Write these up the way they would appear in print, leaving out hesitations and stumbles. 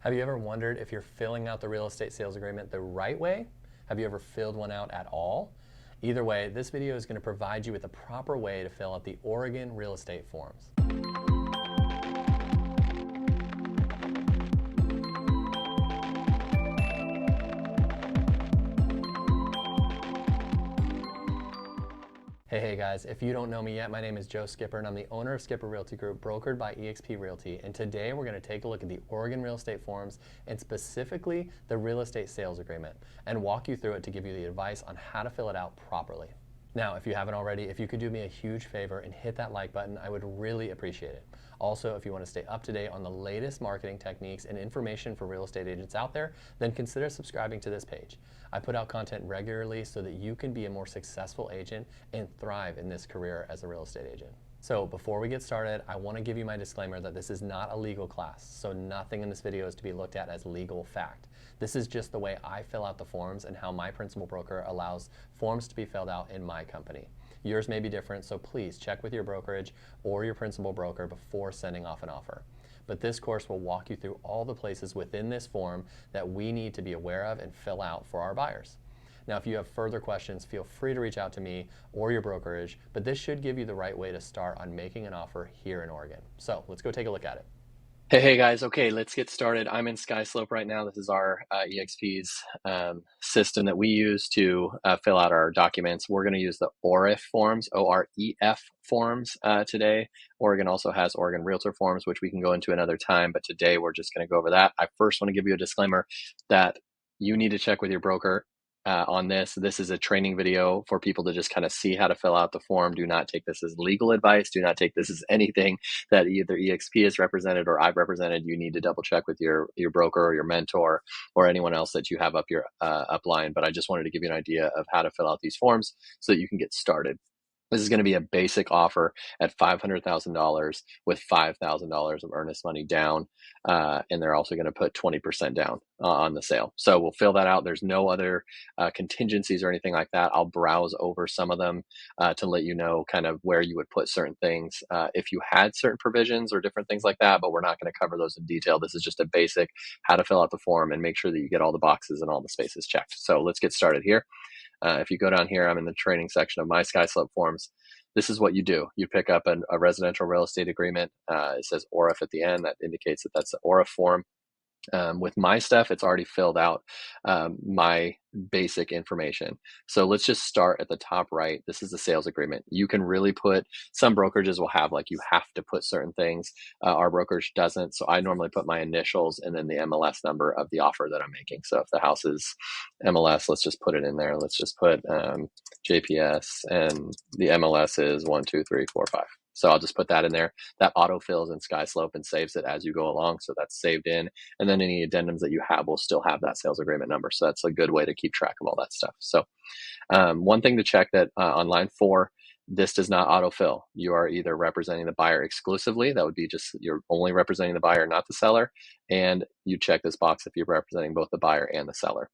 Have you ever wondered if you're filling out the real estate sales agreement the right way? Have you ever filled one out at all? Either way, this video is going to provide you with the proper way to fill out the Oregon real estate forms. Hey guys, if you don't know me yet, my name is Joe Skipper and I'm the owner of Skipper Realty Group, brokered by eXp Realty. And today we're going to take a look at the Oregon real estate forms and specifically the real estate sales agreement and walk you through it to give you the advice on how to fill it out properly. Now, if you haven't already, if you could do me a huge favor and hit that like button, I would really appreciate it. Also, if you want to stay up to date on the latest marketing techniques and information for real estate agents out there, then consider subscribing to this page. I put out content regularly so that you can be a more successful agent and thrive in this career as a real estate agent. So before we get started, I want to give you my disclaimer that this is not a legal class, so nothing in this video is to be looked at as legal fact. This is just the way I fill out the forms and how my principal broker allows forms to be filled out in my company. Yours may be different, so please check with your brokerage or your principal broker before sending off an offer. But this course will walk you through all the places within this form that we need to be aware of and fill out for our buyers. Now, if you have further questions, feel free to reach out to me or your brokerage, but this should give you the right way to start on making an offer here in Oregon. So let's go take a look at it. Hey guys, okay, let's get started. I'm in SkySlope right now. This is our eXp's system that we use to fill out our documents. We're going to use the OREF forms, O-R-E-F forms today. Oregon also has Oregon Realtor forms, which we can go into another time, but today we're just going to go over that. I first want to give you a disclaimer that you need to check with your broker on this. This is a training video for people to just kind of see how to fill out the form. Do not take this as legal advice. Do not take this as anything that either eXp has represented or I've represented. You need to double check with your broker or your mentor or anyone else that you have up your upline. But I just wanted to give you an idea of how to fill out these forms so that you can get started. This is going to be a basic offer at $500,000 with $5,000 of earnest money down. And they're also going to put 20% down on the sale. So we'll fill that out. There's no other contingencies or anything like that. I'll browse over some of them to let you know kind of where you would put certain things if you had certain provisions or different things like that, but we're not going to cover those in detail. This is just a basic how to fill out the form and make sure that you get all the boxes and all the spaces checked. So let's get started here. If you go down here, I'm in the training section of my SkySlope forms. This is what you do. You pick up a residential real estate agreement. It says OREF at the end. That indicates that that's the OREF form. With my stuff, it's already filled out my basic information. So let's just start at the top right. This is the sales agreement. You can really put, some brokerages will have like you have to put certain things. Our brokerage doesn't. So I normally put my initials and then the MLS number of the offer that I'm making. So if the house is MLS, let's just put it in there. Let's just put JPS and the MLS is 1, 2, 3, 4, 5. So I'll just put that in there. That autofills in SkySlope and saves it as you go along. So that's saved in. And then any addendums that you have will still have that sales agreement number. So that's a good way to keep track of all that stuff. So one thing to check that on line 4, this does not autofill. You are either representing the buyer exclusively. That would be just you're only representing the buyer, not the seller. And you check this box if you're representing both the buyer and the seller.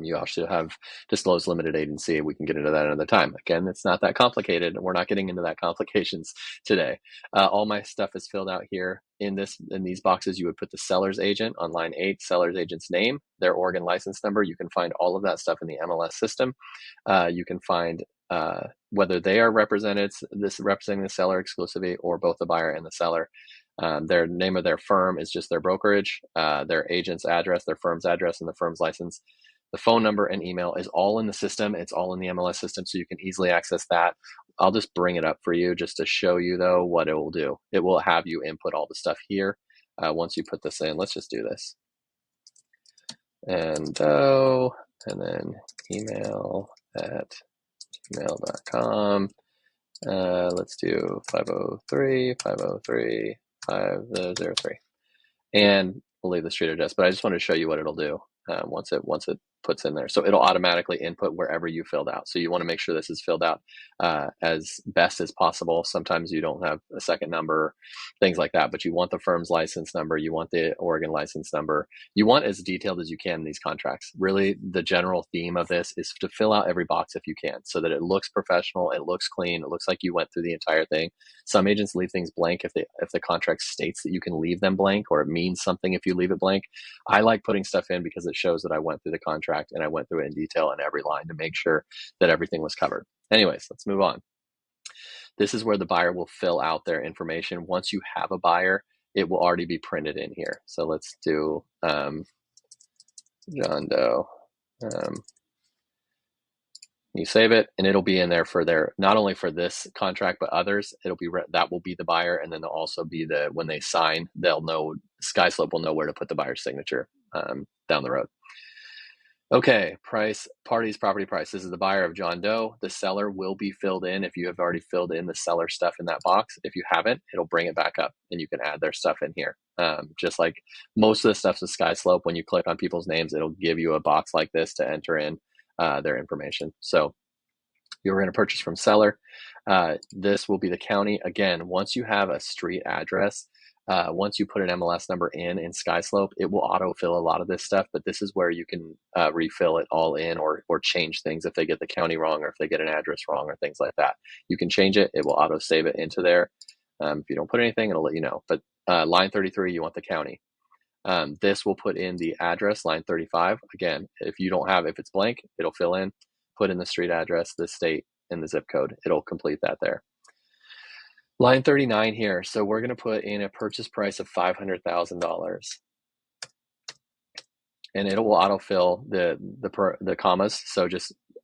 You also have disclosed limited agency. We can get into that another time. Again, it's not that complicated. We're not getting into that complications today. All my stuff is filled out here in these boxes. You would put the seller's agent on line 8, seller's agent's name, their Oregon license number. You can find all of that stuff in the MLS system. You can find whether they are representing the seller exclusively or both the buyer and the seller. Their name of their firm is just their brokerage, their agent's address, their firm's address, and the firm's license. The phone number and email is all in the system. It's all in the MLS system, so you can easily access that. I'll just bring it up for you just to show you, though, what it will do. It will have you input all the stuff here. Once you put this in, let's just do this. And then email at gmail.com. Let's do 503. And we'll leave the street address, but I just wanted to show you what it'll do once it puts in there. So it'll automatically input wherever you filled out. So you want to make sure this is filled out as best as possible. Sometimes you don't have a second number, things like that, but you want the firm's license number, you want the Oregon license number, you want as detailed as you can in these contracts. Really, the general theme of this is to fill out every box if you can, so that it looks professional, it looks clean, it looks like you went through the entire thing. Some agents leave things blank if the contract states that you can leave them blank, or it means something if you leave it blank. I like putting stuff in because it shows that I went through the contract and I went through it in detail in every line to make sure that everything was covered. Anyways, let's move on. This is where the buyer will fill out their information. Once you have a buyer, it will already be printed in here. So let's do John Doe. You save it, and it'll be in there for their, not only for this contract but others. It'll be that will be the buyer, and then they'll also be when they sign, they'll know, SkySlope will know where to put the buyer's signature down the road. Okay, price, parties, property price. This is the buyer of John Doe. The seller will be filled in if you have already filled in the seller stuff in that box. If you haven't, it'll bring it back up and you can add their stuff in here. Just like most of the stuff's with SkySlope, when you click on people's names, it'll give you a box like this to enter in their information. So you're going to purchase from seller. This will be the county. Again, once you have a street address, once you put an MLS number in SkySlope, it will autofill a lot of this stuff, but this is where you can refill it all in or change things if they get the county wrong or if they get an address wrong or things like that. You can change it. It will auto save it into there. If you don't put anything, it'll let you know. But line 33, you want the county. This will put in the address, line 35. Again, if it's blank, it'll fill in, put in the street address, the state, and the zip code. It'll complete that there. Line 39 here. So we're going to put in a purchase price of $500,000, and it will autofill the commas. So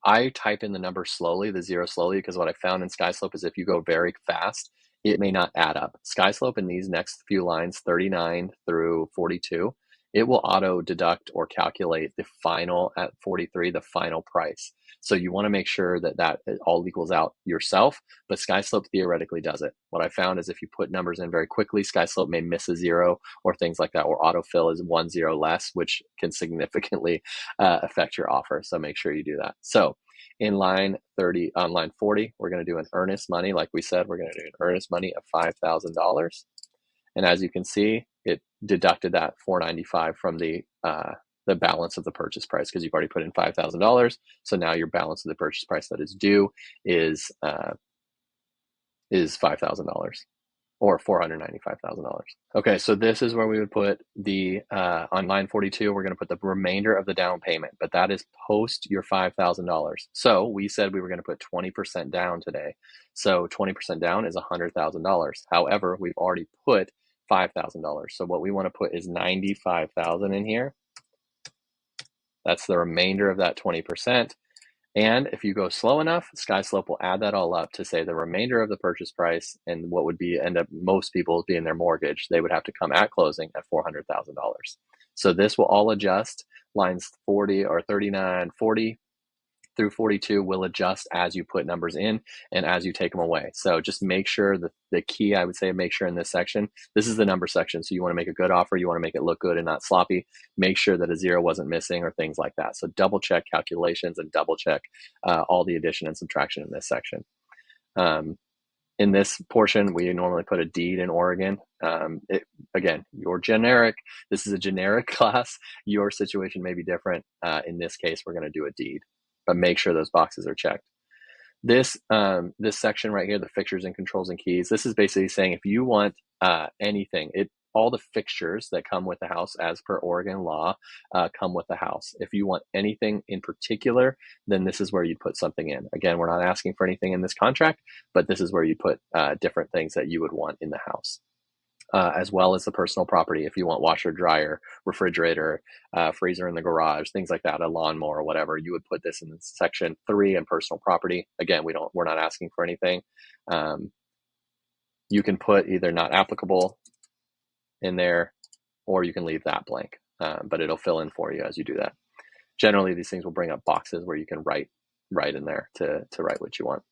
I type in the number slowly, the zero slowly, because what I found in SkySlope is if you go very fast, it may not add up. SkySlope in these next few lines, 39 through 42, it will auto deduct or calculate the final at 43, the final price. So you want to make sure that all equals out yourself, but SkySlope theoretically does it. What I found is if you put numbers in very quickly, SkySlope may miss a zero or things like that, or autofill is 1 0 less, which can significantly affect your offer. So make sure you do that. So in line 40, we're going to do an earnest money. Like we said, we're going to do an earnest money of $5,000. And as you can see, it deducted that $495 from the balance of the purchase price because you've already put in $5,000. So now your balance of the purchase price that is due is $5,000 or $495,000. Okay, so this is where we would put on line 42, we're going to put the remainder of the down payment, but that is post your $5,000. So we said we were going to put 20% down today. So 20% down is $100,000. However, we've already put $5,000. So what we want to put is $95,000 in here. That's the remainder of that 20%. And if you go slow enough, SkySlope will add that all up to say the remainder of the purchase price and what would end up most people being their mortgage. They would have to come at closing at $400,000. So this will all adjust. Lines 40 or 39, 40 through 42 will adjust as you put numbers in and as you take them away. So just make sure that the key, I would say, make sure in this section, this is the number section. So you want to make a good offer. You want to make it look good and not sloppy. Make sure that a zero wasn't missing or things like that. So double check calculations and double check all the addition and subtraction in this section. In this portion, we normally put a deed in Oregon. Again, this is a generic class. Your situation may be different. In this case, we're going to do a deed, but make sure those boxes are checked. This section right here, the fixtures and controls and keys, this is basically saying if you want anything, all the fixtures that come with the house as per Oregon law come with the house. If you want anything in particular, then this is where you put something in. Again, we're not asking for anything in this contract, but this is where you put different things that you would want in the house. As well as the personal property. If you want washer, dryer, refrigerator, freezer in the garage, things like that, a lawnmower, whatever, you would put this in section 3 in personal property. Again, we're not asking for anything. You can put either not applicable in there, or you can leave that blank, but it'll fill in for you as you do that. Generally, these things will bring up boxes where you can write in there to write what you want.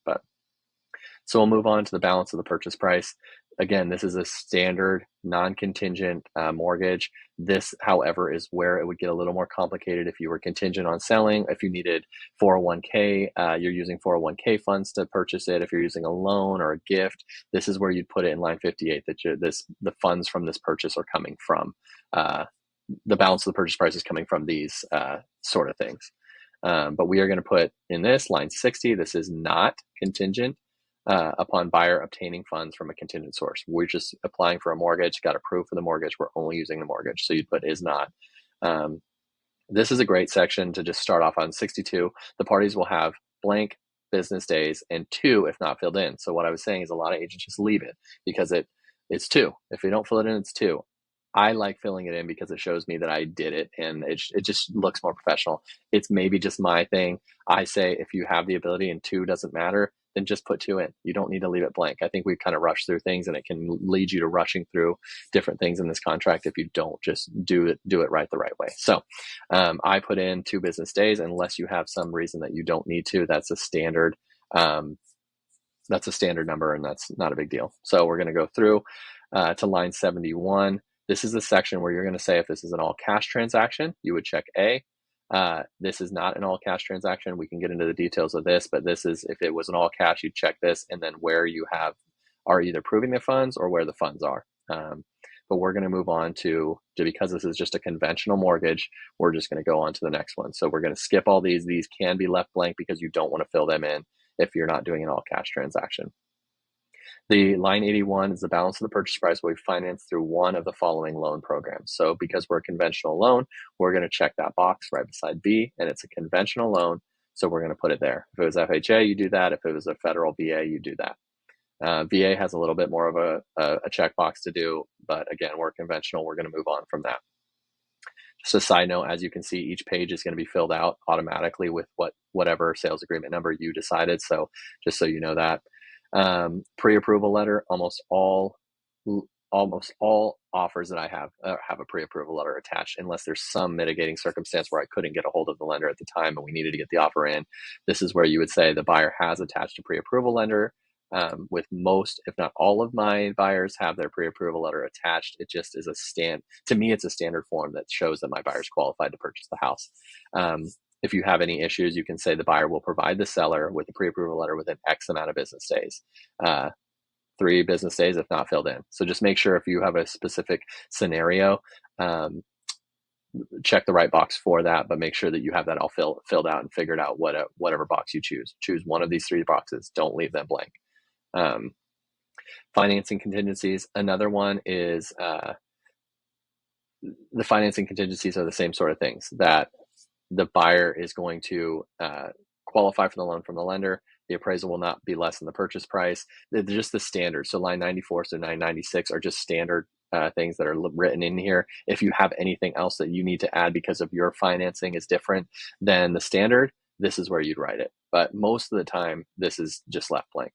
So we'll move on to the balance of the purchase price. again, this is a standard non-contingent mortgage. This, however, is where it would get a little more complicated if you were contingent on selling. If you needed 401k, you're using 401k funds to purchase it. If you're using a loan or a gift, this is where you'd put it in line 58, that the funds from this purchase are coming from, the balance of the purchase price is coming from these sort of things. But we are going to put in this line 60, this is not contingent upon buyer obtaining funds from a contingent source. We're just applying for a mortgage, got approved for the mortgage, we're only using the mortgage. So you'd put is not. This is a great section to just start off on. 62, the parties will have blank business days and 2 if not filled in. So what I was saying is a lot of agents just leave it because it's 2. If you don't fill it in, it's 2. I like filling it in because it shows me that I did it, and it just looks more professional. It's maybe just my thing. I say if you have the ability and 2 doesn't matter, then just put 2 in. You don't need to leave it blank. I think we've kind of rushed through things, and it can lead you to rushing through different things in this contract if you don't just do it right the right way. So I put in 2 business days unless you have some reason that you don't need to. That's a standard. That's a standard number, and that's not a big deal. So we're going to go through to line 71. This is the section where you're going to say if this is an all cash transaction, you would check A. This is not an all cash transaction. We can get into the details of this, but this is, if it was an all cash, you check this, and then where you are either proving the funds or where the funds are. But we're going to move on to, because this is just a conventional mortgage, we're just going to go on to the next one. So we're going to skip all these. These can be left blank because you don't want to fill them in if you're not doing an all cash transaction. The line 81 is the balance of the purchase price we finance through one of the following loan programs. So because we're a conventional loan, we're going to check that box right beside B, and it's a conventional loan, so we're going to put it there. If it was FHA, you do that. If it was a federal VA, you do that. VA has a little bit more of a checkbox to do, but again, we're conventional. We're going to move on from that. Just a side note, as you can see, each page is going to be filled out automatically with whatever sales agreement number you decided. So just so you know that. Pre-approval letter, almost all offers that I have a pre-approval letter attached, unless there's some mitigating circumstance where I couldn't get a hold of the lender at the time and we needed to get the offer in. This is where you would say the buyer has attached a pre-approval letter. With most, if not all of my buyers have their pre-approval letter attached. It just is to me, it's a standard form that shows that my buyer's qualified to purchase the house. If you have any issues, you can say the buyer will provide the seller with a pre-approval letter within X amount of business days. 3 business days if not filled in. So just make sure if you have a specific scenario, check the right box for that, but make sure that you have that all filled out and figured out whatever box you choose. Choose one of these 3 boxes. Don't leave them blank. Financing contingencies. Another one is the financing contingencies are the same sort of things, that the buyer is going to qualify for the loan from the lender. The appraisal will not be less than the purchase price. They're just the standard. So line 94 to 996 are just standard things that are written in here. If you have anything else that you need to add because of your financing is different than the standard, this is where you'd write it. But most of the time, this is just left blank.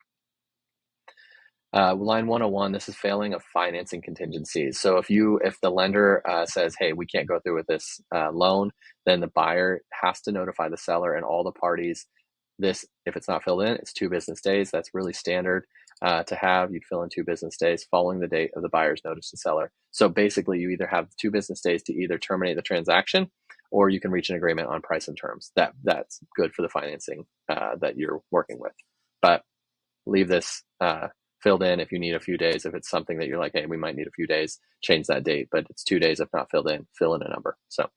Line 101, this is failing of financing contingencies. So if the lender says, hey, we can't go through with this loan, then the buyer has to notify the seller and all the parties. This, if it's not filled in, it's 2 business days. That's really standard to have. You'd fill in 2 business days following the date of the buyer's notice to seller. So basically, you either have 2 business days to either terminate the transaction, or you can reach an agreement on price and terms. That's good for the financing that you're working with. But leave this filled in if you need a few days. If it's something that you're like, hey, we might need a few days, change that date. But it's 2 days if not filled in, fill in a number. So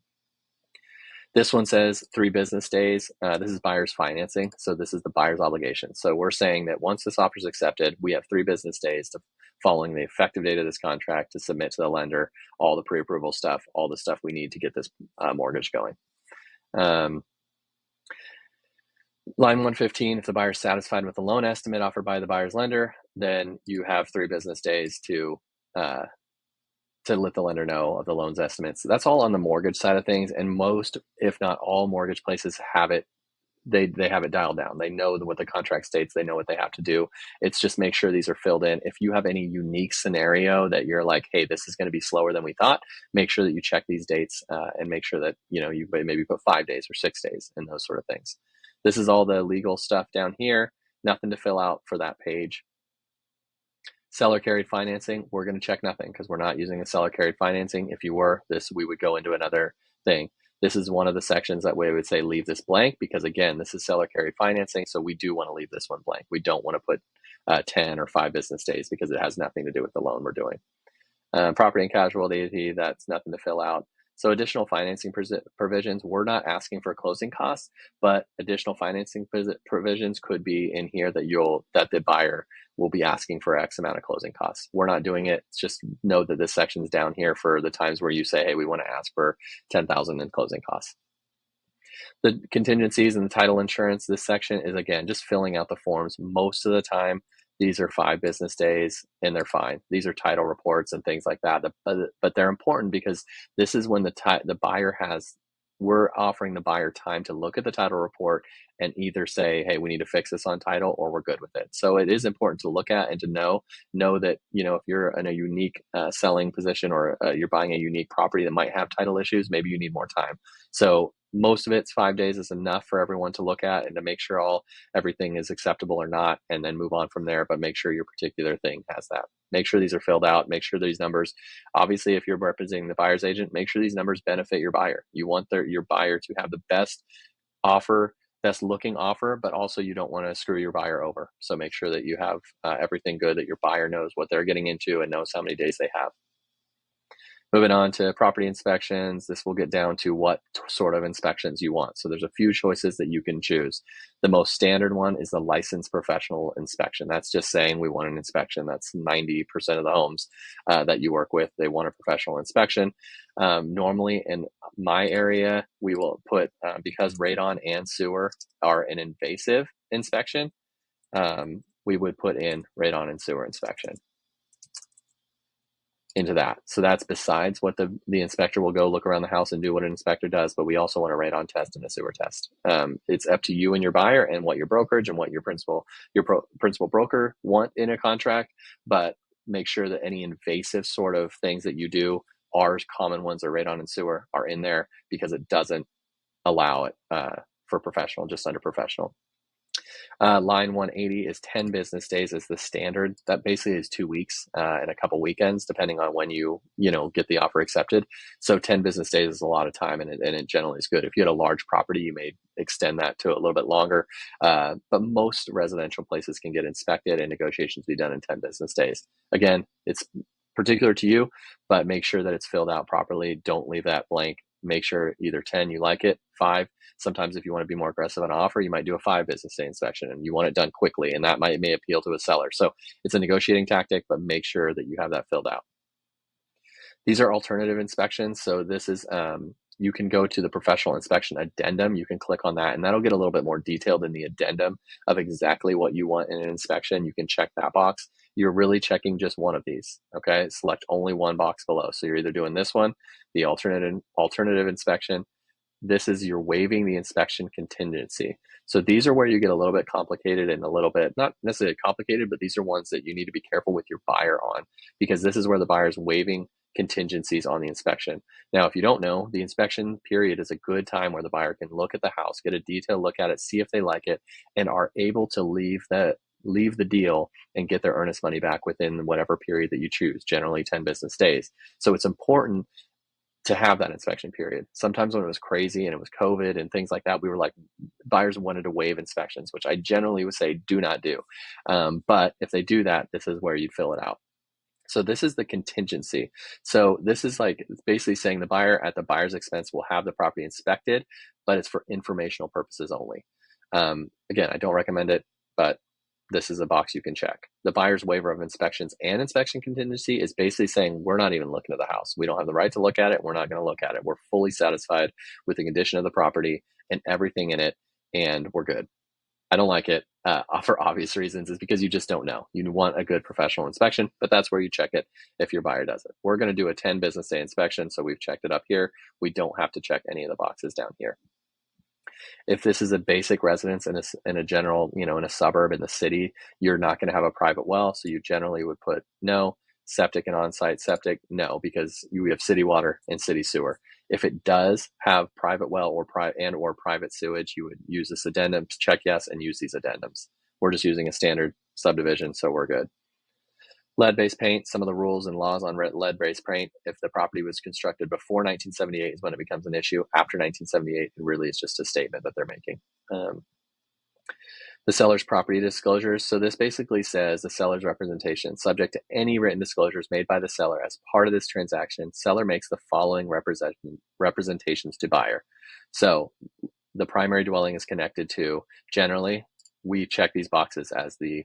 this one says 3 business days. This is buyer's financing. So this is the buyer's obligation. So we're saying that once this offer is accepted, we have 3 business days following the effective date of this contract to submit to the lender all the pre-approval stuff, all the stuff we need to get this mortgage going. Line 115, if the buyer is satisfied with the loan estimate offered by the buyer's lender, then you have 3 business days to let the lender know of the loan's estimates. That's all on the mortgage side of things, and most, if not all, mortgage places have it. They have it dialed down. They know what the contract states. They know what they have to do. It's just make sure these are filled in. If you have any unique scenario that you're like, hey, this is going to be slower than we thought, make sure that you check these dates and make sure that you maybe put 5 days or 6 days and those sort of things. This is all the legal stuff down here. Nothing to fill out for that page. Seller carried financing, we're going to check nothing because we're not using a seller carried financing. If you were, we would go into another thing. This is one of the sections that we would say leave this blank because, again, this is seller carried financing, so we do want to leave this one blank. We don't want to put 10 or 5 business days because it has nothing to do with the loan we're doing. Property and casualty, that's nothing to fill out. So additional financing provisions, we're not asking for closing costs, but additional financing provisions could be in here that the buyer will be asking for X amount of closing costs. We're not doing it. Just know that this section's down here for the times where you say, hey, we want to ask for $10,000 in closing costs. The contingencies and the title insurance, this section is, again, just filling out the forms. Most of the time, these are 5 business days and they're fine. These are title reports and things like that. But they're important because this is when the buyer we're offering the buyer time to look at the title report and either say, hey, we need to fix this on title or we're good with it. So it is important to look at and to know that, if you're in a unique selling position or you're buying a unique property that might have title issues, maybe you need more time. So most of it's 5 days is enough for everyone to look at and to make sure everything is acceptable or not, and then move on from there. But make sure your particular thing has that. Make sure these are filled out. Make sure these numbers, obviously, if you're representing the buyer's agent, make sure these numbers benefit your buyer. You want your buyer to have the best looking offer, but also you don't want to screw your buyer over. So make sure that you have everything good, that your buyer knows what they're getting into and knows how many days they have. Moving on to property inspections, this will get down to what sort of inspections you want. So there's a few choices that you can choose. The most standard one is the licensed professional inspection. That's just saying we want an inspection. That's 90% of the homes that you work with, they want a professional inspection. Normally in my area, we will put, because radon and sewer are an invasive inspection, we would put in radon and sewer inspection into that. So that's besides what the inspector will go look around the house and do what an inspector does, but we also want a radon test and a sewer test. It's up to you and your buyer and what your brokerage and what your principal broker want in a contract, but make sure that any invasive sort of things that you do, our common ones are radon and sewer, are in there because it doesn't allow it for professional, just under professional. Line 180 is 10 business days is the standard. That basically is 2 weeks and a couple weekends, depending on when you get the offer accepted. So 10 business days is a lot of time, and it generally is good. If you had a large property, you may extend that to a little bit longer. But most residential places can get inspected and negotiations be done in 10 business days. Again, it's particular to you, but make sure that it's filled out properly. Don't leave that blank. Make sure either 10, you like it, 5. Sometimes if you want to be more aggressive on an offer, you might do a 5 business day inspection and you want it done quickly, and that may appeal to a seller. So it's a negotiating tactic, but make sure that you have that filled out. These are alternative inspections. So this is, you can go to the professional inspection addendum. You can click on that, and that'll get a little bit more detailed in the addendum of exactly what you want in an inspection. You can check that box. You're really checking just one of these, okay? Select only one box below. So you're either doing this one, the alternative inspection. This is you're waiving the inspection contingency. So these are where you get a little bit complicated and a little bit, not necessarily complicated, but these are ones that you need to be careful with your buyer on, because this is where the buyer is waiving contingencies on the inspection. Now, if you don't know, the inspection period is a good time where the buyer can look at the house, get a detailed look at it, see if they like it, and are able to leave the deal and get their earnest money back within whatever period that you choose, generally 10 business days. So it's important to have that inspection period. Sometimes when it was crazy and it was COVID and things like that, we were like, buyers wanted to waive inspections, which I generally would say do not do. But if they do that, this is where you fill it out. So this is the contingency. So this is like basically saying the buyer at the buyer's expense will have the property inspected, but it's for informational purposes only. Again, I don't recommend it, but this is a box you can check. The buyer's waiver of inspections and inspection contingency is basically saying we're not even looking at the house. We don't have the right to look at it. We're not going to look at it. We're fully satisfied with the condition of the property and everything in it, and we're good. I don't like it for obvious reasons, is because you just don't know. You want a good professional inspection, but that's where you check it if your buyer does it. We're going to do a 10 business day inspection, so we've checked it up here. We don't have to check any of the boxes down here. If this is a basic residence in a general, in a suburb in the city, you're not going to have a private well, so you generally would put no. Septic and on-site septic, no, because we have city water and city sewer. If it does have private well or private sewage, you would use this addendum, check yes, and use these addendums. We're just using a standard subdivision, so we're good. Lead-based paint, some of the rules and laws on lead-based paint, if the property was constructed before 1978 is when it becomes an issue. After 1978, it really is just a statement that they're making. The seller's property disclosures. So this basically says the seller's representation, subject to any written disclosures made by the seller as part of this transaction, seller makes the following representations to buyer. So the primary dwelling is connected to, generally, we check these boxes as the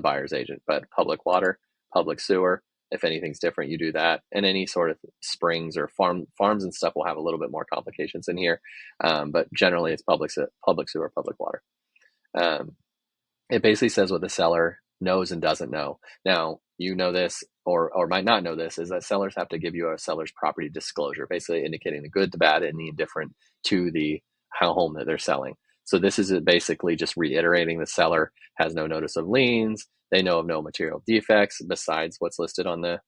buyer's agent, but public water, public sewer, if anything's different, you do that. And any sort of springs or farms and stuff will have a little bit more complications in here. But generally it's public sewer, public water. It basically says what the seller knows and doesn't know. Now, you know this or might not know this, is that sellers have to give you a seller's property disclosure, basically indicating the good, the bad, and the indifferent to the home that they're selling. So this is basically just reiterating the seller has no notice of liens. They know of no material defects besides what's listed on the,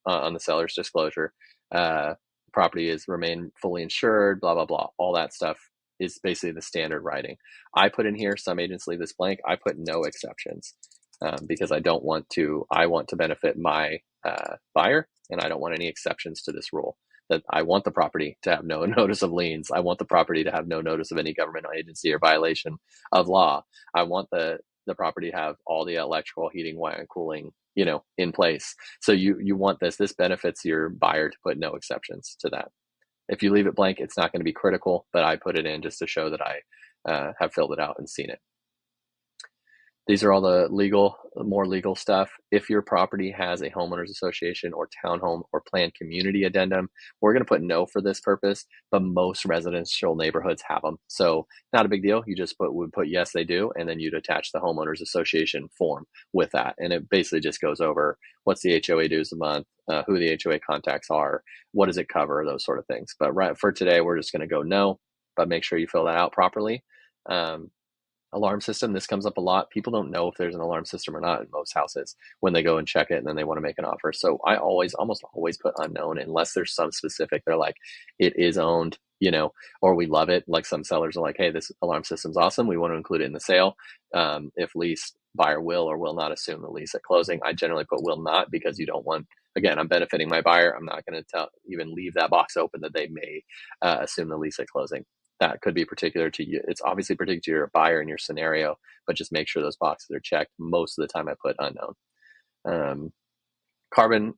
on the seller's disclosure. Property is remain fully insured, blah, blah, blah. All that stuff is basically the standard writing. I put in here, some agents leave this blank. I put no exceptions because I want to benefit my buyer, and I don't want any exceptions to this rule. That I want the property to have no notice of liens. I want the property to have no notice of any government agency or violation of law. I want the property to have all the electrical, heating, wiring, and cooling, in place. So you want this benefits your buyer to put no exceptions to that. If you leave it blank, it's not going to be critical, but I put it in just to show that I have filled it out and seen it. These are all the more legal stuff. If your property has a homeowners association or townhome or planned community addendum, we're going to put no for this purpose, but most residential neighborhoods have them. So not a big deal. You just would put yes, they do, and then you'd attach the homeowners association form with that. And it basically just goes over what's the HOA dues a month, who the HOA contacts are, what does it cover, those sort of things. But right for today, we're just going to go no, but make sure you fill that out properly. Alarm system, this comes up a lot. People don't know if there's an alarm system or not in most houses when they go and check it and then they want to make an offer. So I almost always put unknown unless there's some specific, they're like, it is owned, or we love it. Like some sellers are like, hey, this alarm system's awesome, we want to include it in the sale. If lease, buyer will or will not assume the lease at closing. I generally put will not, because you don't want, again, I'm benefiting my buyer. I'm not going to even leave that box open that they may assume the lease at closing. That could be particular to you. It's obviously particular to your buyer in your scenario, but just make sure those boxes are checked. Most of the time I put unknown. Carbon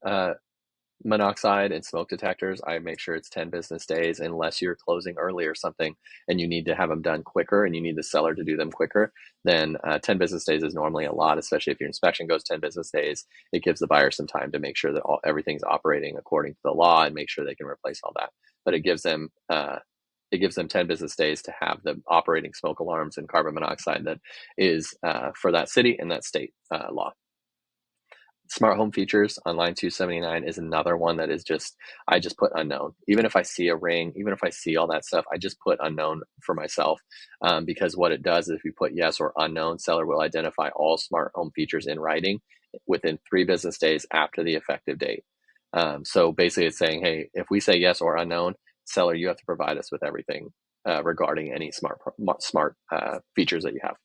monoxide and smoke detectors, I make sure it's 10 business days, unless you're closing early or something and you need to have them done quicker and you need the seller to do them quicker. Then 10 business days is normally a lot, especially if your inspection goes 10 business days. It gives the buyer some time to make sure that everything's operating according to the law and make sure they can replace all that. But it gives them 10 business days to have the operating smoke alarms and carbon monoxide that is for that city and that state law. Smart home features on line 279 is another one that is I just put unknown. Even if I see a ring, even if I see all that stuff, I just put unknown for myself because what it does is if you put yes or unknown, seller will identify all smart home features in writing within 3 business days after the effective date. So basically it's saying, hey, if we say yes or unknown, seller, you have to provide us with everything regarding any smart features that you have.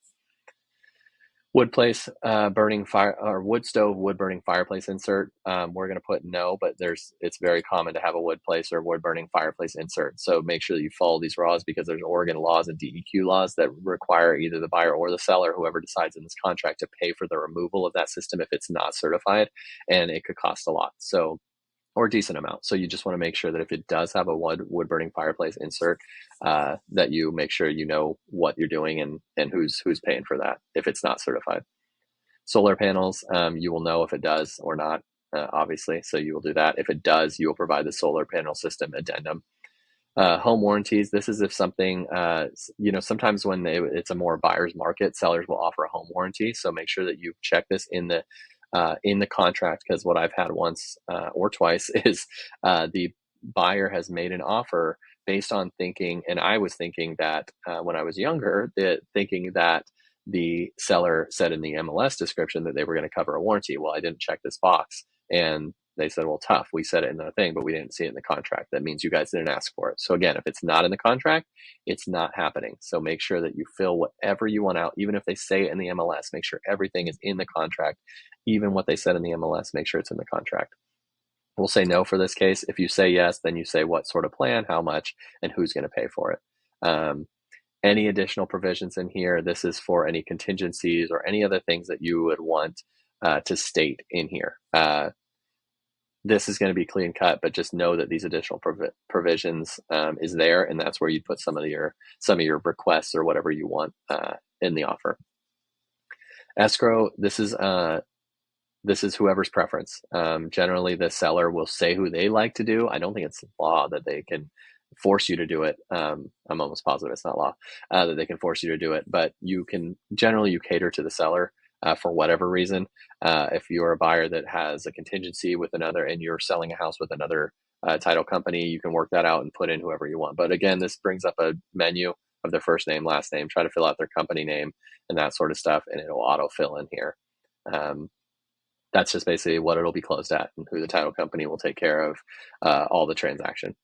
Wood place burning fire, or wood stove wood burning fireplace insert. We're going to put no, but it's very common to have a wood place or wood burning fireplace insert. So make sure that you follow these laws, because there's Oregon laws and DEQ laws that require either the buyer or the seller, whoever decides in this contract, to pay for the removal of that system if it's not certified, and it could cost a lot. So, or a decent amount. So you just want to make sure that if it does have a wood burning fireplace insert, that you make sure you know what you're doing and who's paying for that if it's not certified. Solar panels, you will know if it does or not, obviously. So you will do that. If it does, you will provide the solar panel system addendum. Home warranties. This is if something, sometimes when it's a more buyer's market, sellers will offer a home warranty. So make sure that you check this in the contract, because what I've had once or twice is the buyer has made an offer based on thinking, and I was thinking that when I was younger, thinking that the seller said in the MLS description that they were going to cover a warranty. Well, I didn't check this box, and They said, well, tough. We said it in the thing, but we didn't see it in the contract. That means you guys didn't ask for it. So again, if it's not in the contract, it's not happening. So make sure that you fill whatever you want out, even if they say it in the MLS, make sure everything is in the contract. Even what they said in the MLS, make sure it's in the contract. We'll say no for this case. If you say yes, then you say what sort of plan, how much, and who's going to pay for it. Any additional provisions in here, this is for any contingencies or any other things that you would want to state in here. This is going to be clean cut, but just know that these additional provisions is there, and that's where you put some of your requests or whatever you want in the offer. Escrow, this is whoever's preference. Generally, the seller will say who they like to do. I don't think it's law that they can force you to do it. I'm almost positive it's not law that they can force you to do it, but you can generally cater to the seller for whatever reason. If you're a buyer that has a contingency with another and you're selling a house with another title company, you can work that out and put in whoever you want. But again, this brings up a menu of their first name, last name, try to fill out their company name and that sort of stuff, and it'll auto fill in here. That's just basically what it'll be closed at and who the title company will take care of all the transaction.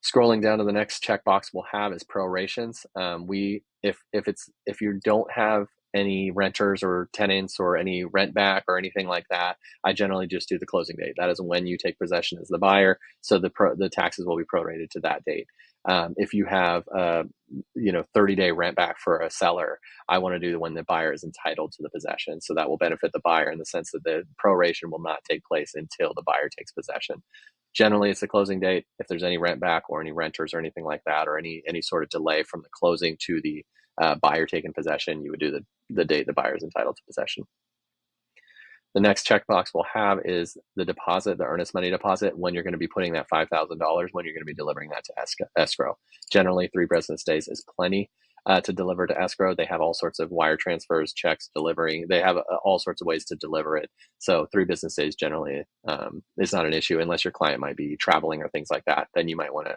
Scrolling down to the next checkbox we'll have is prorations. If you don't have any renters or tenants or any rent back or anything like that, I generally just do the closing date. That is when you take possession as the buyer, so the taxes will be prorated to that date. If you have 30-day rent back for a seller, I want to do when the buyer is entitled to the possession. So that will benefit the buyer in the sense that the proration will not take place until the buyer takes possession. Generally, it's the closing date. If there's any rent back or any renters or anything like that, or any sort of delay from the closing to the buyer taking possession, you would do the date the buyer is entitled to possession. The next checkbox we'll have is the deposit, the earnest money deposit, when you're going to be putting that $5,000, when you're going to be delivering that to escrow. Generally, 3 business days is plenty to deliver to escrow. They have all sorts of wire transfers, checks, delivering. They have all sorts of ways to deliver it. So 3 business days generally is not an issue, unless your client might be traveling or things like that. Then you might want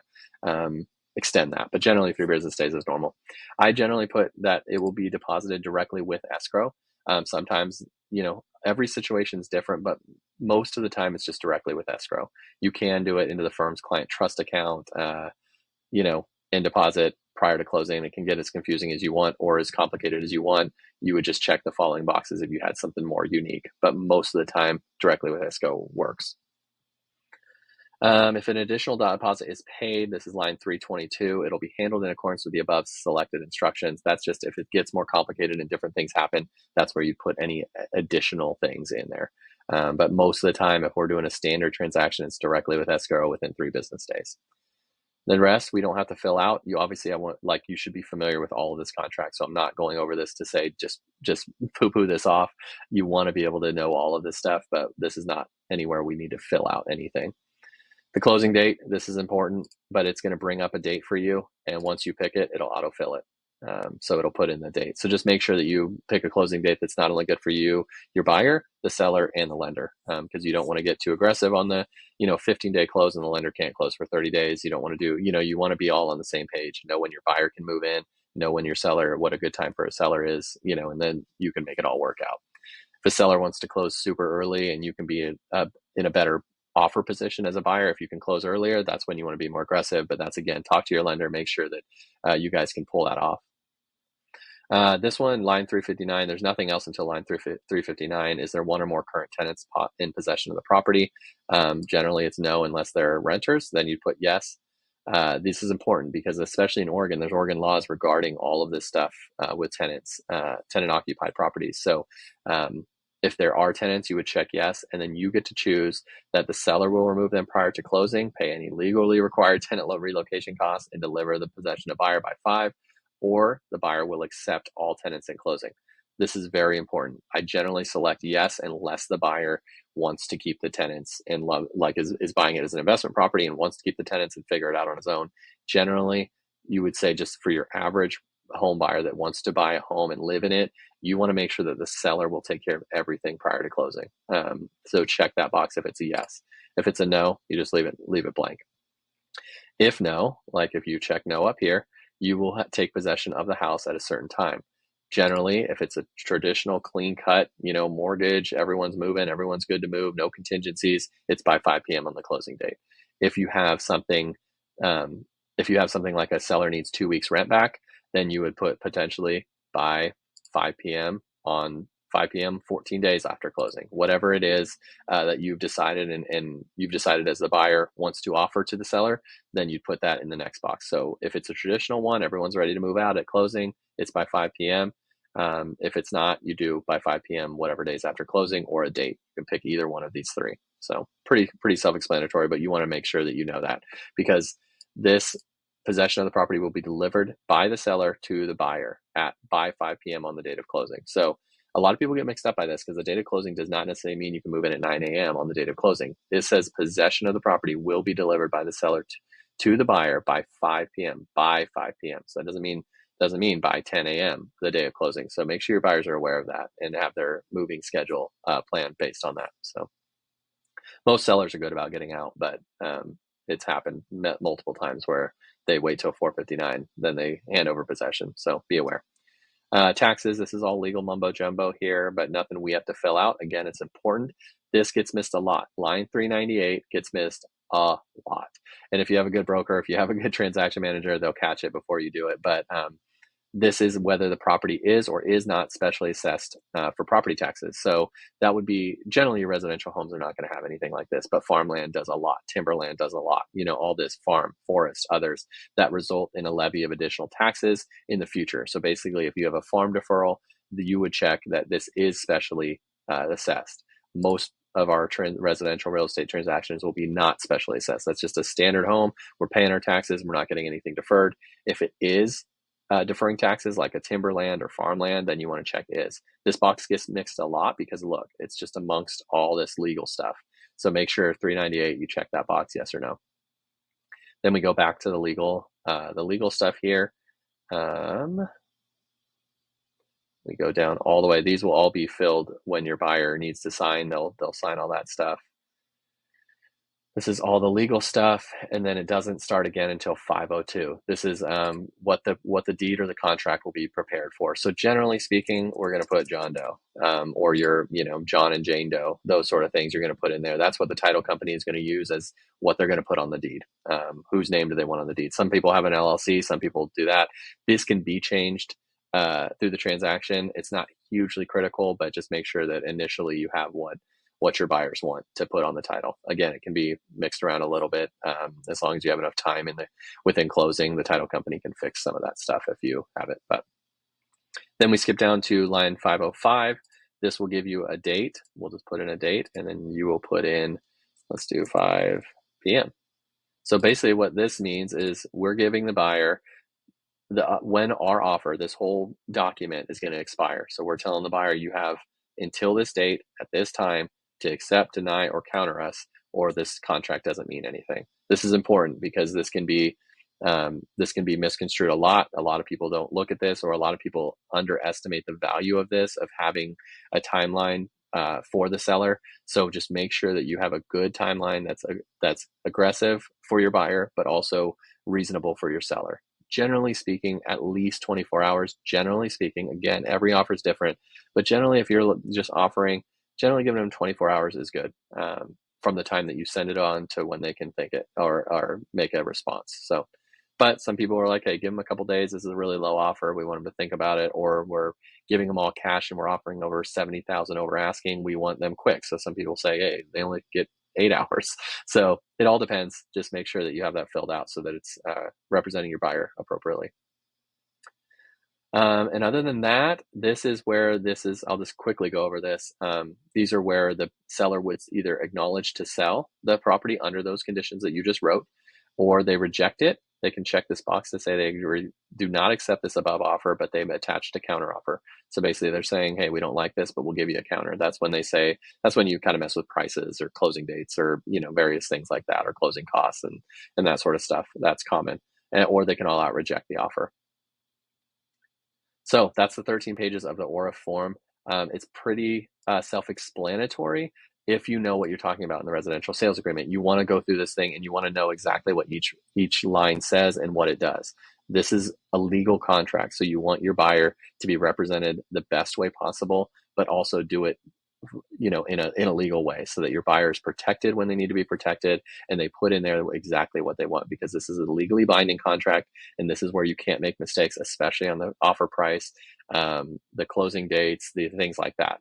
to extend that. But generally, 3 business days is normal. I generally put that it will be deposited directly with escrow. Sometimes, every situation is different, but most of the time it's just directly with escrow. You can do it into the firm's client trust account, and deposit prior to closing. It can get as confusing as you want or as complicated as you want. You would just check the following boxes if you had something more unique, but most of the time directly with escrow works. If an additional deposit is paid, this is line 322, it'll be handled in accordance with the above selected instructions. That's just if it gets more complicated and different things happen, that's where you put any additional things in there. But most of the time, if we're doing a standard transaction, it's directly with escrow within 3 business days. The rest we don't have to fill out. You obviously, you should be familiar with all of this contract. So I'm not going over this to say just poo-poo this off. You want to be able to know all of this stuff, but this is not anywhere we need to fill out anything. The closing date, this is important, but it's going to bring up a date for you. And once you pick it, it'll autofill it. So it'll put in the date. So just make sure that you pick a closing date that's not only good for you, your buyer, the seller, and the lender, because you don't want to get too aggressive on the 15-day close and the lender can't close for 30 days. You don't want to do, you want to be all on the same page, know when your buyer can move in, know when your seller, what a good time for a seller is, and then you can make it all work out. If a seller wants to close super early and you can be in a better offer position as a buyer, if you can close earlier, that's when you want to be more aggressive. But that's, again, talk to your lender, make sure that you guys can pull that off. This one, line 359, there's nothing else until line 359. Is there one or more current tenants in possession of the property? Generally, it's no unless they're renters. Then you put yes. This is important because, especially in Oregon, there's Oregon laws regarding all of this stuff with tenants, tenant-occupied properties. So if there are tenants, you would check yes, and then you get to choose that the seller will remove them prior to closing, pay any legally required tenant relocation costs, and deliver the possession to buyer by 5, or the buyer will accept all tenants in closing. This is very important. I generally select yes unless the buyer wants to keep the tenants and is buying it as an investment property and wants to keep the tenants and figure it out on his own. Generally, you would say just for your average home buyer that wants to buy a home and live in it, you want to make sure that the seller will take care of everything prior to closing. So check that box if it's a yes. If it's a no, you just leave it blank. If no, like if you check no up here, you will take possession of the house at a certain time. Generally, if it's a traditional clean cut, mortgage, everyone's moving, everyone's good to move, no contingencies, it's by 5 p.m. on the closing date. If you have something, like a seller needs 2 weeks rent back, then you would put potentially by 5 p.m. on 5 p.m. 14 days after closing, whatever it is that you've decided and you've decided as the buyer wants to offer to the seller, then you'd put that in the next box. So if it's a traditional one, everyone's ready to move out at closing, it's by 5 p.m. If it's not, you do by 5 p.m. whatever days after closing, or a date. You can pick either one of these three. So pretty self-explanatory, but you want to make sure that you know that, because this possession of the property will be delivered by the seller to the buyer by 5 p.m. on the date of closing. So a lot of people get mixed up by this, because the date of closing does not necessarily mean you can move in at 9 a.m. on the date of closing. It says possession of the property will be delivered by the seller to the buyer by 5 p.m. by 5 p.m. So that doesn't mean by 10 a.m. the day of closing. So make sure your buyers are aware of that and have their moving schedule planned based on that. So most sellers are good about getting out, but it's happened multiple times where they wait till 4:59, then they hand over possession. So be aware. Taxes, this is all legal mumbo jumbo here, but nothing we have to fill out. Again, it's important. This gets missed a lot. Line 398 gets missed a lot. And if you have a good broker, if you have a good transaction manager, they'll catch it before you do it. But this is whether the property is or is not specially assessed for property taxes. So that would be, generally your residential homes are not going to have anything like this, but farmland does a lot, timberland does a lot, all this farm, forest, others that result in a levy of additional taxes in the future. So basically, if you have a farm deferral, you would check that this is specially assessed. Most of our residential real estate transactions will be not specially assessed. That's just a standard home. We're paying our taxes. We're not getting anything deferred. If it is deferring taxes like a timberland or farmland, then you want to check is. This box gets mixed a lot because look, it's just amongst all this legal stuff. So make sure 398, you check that box, yes or no. Then we go back to the legal stuff here. We go down all the way. These will all be filled when your buyer needs to sign. They'll sign all that stuff. This is all the legal stuff, and then it doesn't start again until 5:02. This is what the deed or the contract will be prepared for. So generally speaking, we're going to put John Doe or your John and Jane Doe, those sort of things you're going to put in there. That's what the title company is going to use as what they're going to put on the deed. Whose name do they want on the deed? Some people have an LLC, some people do that. This can be changed through the transaction. It's not hugely critical, but just make sure that initially you have what your buyers want to put on the title. Again, it can be mixed around a little bit. As long as you have enough time within closing, the title company can fix some of that stuff if you have it. But then we skip down to line 505. This will give you a date. We'll just put in a date, and then you will put in, let's do 5 p.m. So basically what this means is we're giving the buyer when our offer, this whole document is going to expire. So we're telling the buyer, you have until this date at this time to accept, deny, or counter us, or this contract doesn't mean anything. This is important because this can be misconstrued a lot. A lot of people don't look at this, or a lot of people underestimate the value of this, of having a timeline for the seller. So just make sure that you have a good timeline that's aggressive for your buyer, but also reasonable for your seller. Generally speaking, at least 24 hours. Generally speaking, again, every offer is different, but generally, if you're just offering, generally giving them 24 hours is good from the time that you send it on to when they can think it or make a response. So, but some people are like, hey, give them a couple days. This is a really low offer. We want them to think about it, or we're giving them all cash and we're offering over 70,000 over asking. We want them quick. So some people say, hey, they only get 8 hours. So it all depends. Just make sure that you have that filled out so that it's representing your buyer appropriately. And other than that, I'll just quickly go over this. These are where the seller would either acknowledge to sell the property under those conditions that you just wrote, or they reject it. They can check this box to say they do not accept this above offer, but they've attached a counter offer. So basically they're saying, hey, we don't like this, but we'll give you a counter. That's when you kind of mess with prices or closing dates or, various things like that, or closing costs and that sort of stuff. That's common. Or they can all out reject the offer. So that's the 13 pages of the ORAF form. It's pretty self-explanatory. if you know what you're talking about in the residential sales agreement, you want to go through this thing and you want to know exactly what each line says and what it does. This is a legal contract, so you want your buyer to be represented the best way possible, but also do it, in a legal way, so that your buyer is protected when they need to be protected, and they put in there exactly what they want, because this is a legally binding contract, and this is where you can't make mistakes, especially on the offer price, the closing dates, the things like that.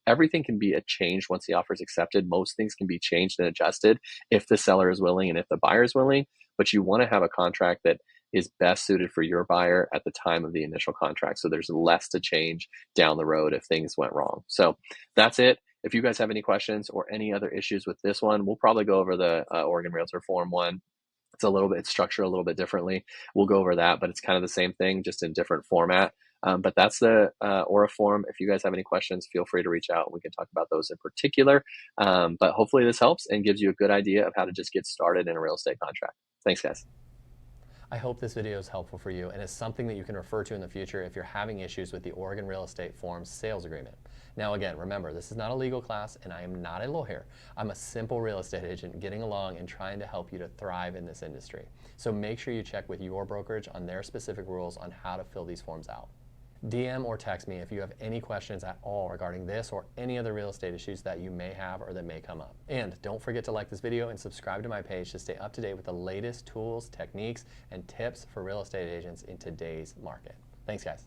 Everything can be changed once the offer is accepted. Most things can be changed and adjusted if the seller is willing and if the buyer is willing, but you want to have a contract that is best suited for your buyer at the time of the initial contract, so there's less to change down the road if things went wrong. So that's it. If you guys have any questions or any other issues with this one, we'll probably go over the Oregon Realtor Form 1. It's structured a little bit differently. We'll go over that, but it's kind of the same thing, just in different format. But that's the ORA form. If you guys have any questions, feel free to reach out. We can talk about those in particular. But hopefully this helps and gives you a good idea of how to just get started in a real estate contract. Thanks, guys. I hope this video is helpful for you and is something that you can refer to in the future if you're having issues with the Oregon Real Estate Forms sales agreement. Now again, remember, this is not a legal class and I am not a lawyer. I'm a simple real estate agent getting along and trying to help you to thrive in this industry. So make sure you check with your brokerage on their specific rules on how to fill these forms out. DM or text me if you have any questions at all regarding this or any other real estate issues that you may have or that may come up. And don't forget to like this video and subscribe to my page to stay up to date with the latest tools, techniques, and tips for real estate agents in today's market. Thanks, guys.